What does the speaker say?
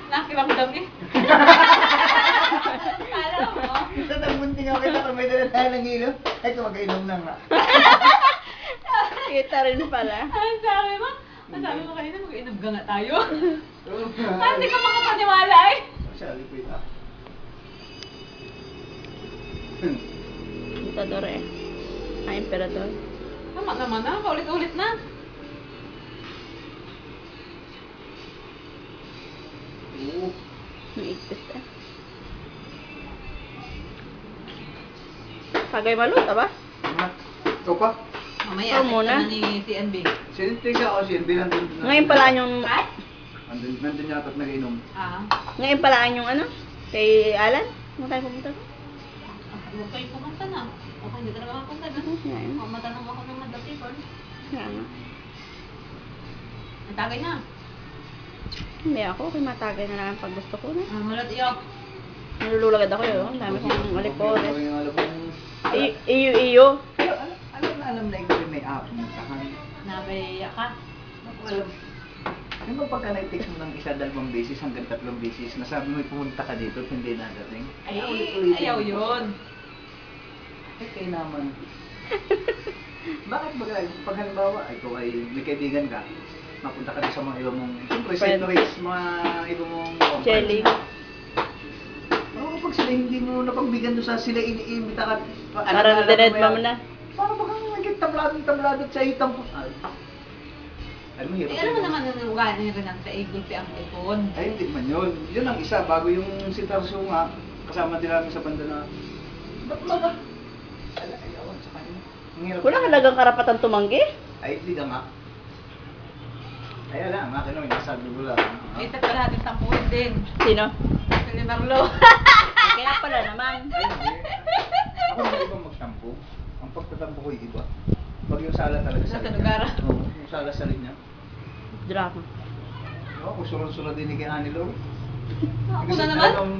Nakiramdam eh. Alam mo? Sa nagbunting ako kita kung may dala tayo ng ilo. Ay, kumagainom na nga. Kita rin pala. Ang sabi mo? Ang sabi mo kanina, mag-inom ka nga tayo. Hindi ka makapaniwala eh. Masyali po ito. Emperador eh. Ay, emperador. Tama naman na, paulit-ulit na. Oo. Naigpit eh. Pagay malut, ba? Ikaw pa? Mamaya, Ikaw muna. na ni TNB. Sinintay siya ako, CNB nandun. Ngayon pala yung... What? Nandun yata at nag-inom. Ah. Ngayon pala yung ano? Kay Alan? Ano tayo pumunta? Huwag kayo pumunta na. Okay, hindi ka na makapunta na. Yan. Matanong ako ng Madam Ipon. Yan. Natagay na. Hindi ako. Kay matagay na lang pag gusto ko na. Malat iyok. Nalululagad ako yun. Ang dami kong alipores. Yung alam mong... Iyo. Alam na ikaw may app mo tahan. Nabaya ka. Alam. Ano ba pagka nag-text mo ng isa, dalawang beses hanggang 3 beses, nasabi mo pumunta ka dito at hindi nadating? Ay, ulit-ulitin ayaw mo. yun. Ay, kayo naman. Bakit pag halimbawa, ikaw ay may kaibigan ka, mapunta ka rin sa mga iba mong, siyempre, Friend. secrets, mga iba mong Jelly. Oo, pag sila hindi mo napagbigyan doon sa sila iniimbita ka, Parang dined mo na. Parang baka may tablado sa itang pusal. Alam mo, hirap. Eh, alam mo naman yung ugali ni Renata, eh, gulpi ang ipon. Ay, hindi man yun. Yun ang isa, bago yung si Tarso nga, kasama din namin sa banda na, ba't ba? Ayawan sa kanya. Ang hirap. Wala halagang karapatan tumanggi. Ay, hindi ka nga. Ay, alam, akin naman, nasabi ko lang. Eh, pala natin tampuin din. Sino? Si ni Marlo. Kaya pala naman. Ay, hindi. Ako hindi ba magtampo? Ang pagtatampo ko yung iba. Pag yung sala talaga sa Nasa linya. lugar. Oo, yung sala sa linya. Drama. Oo, kung sunod-sunod din ni kay Anilo. Ako na naman. Ang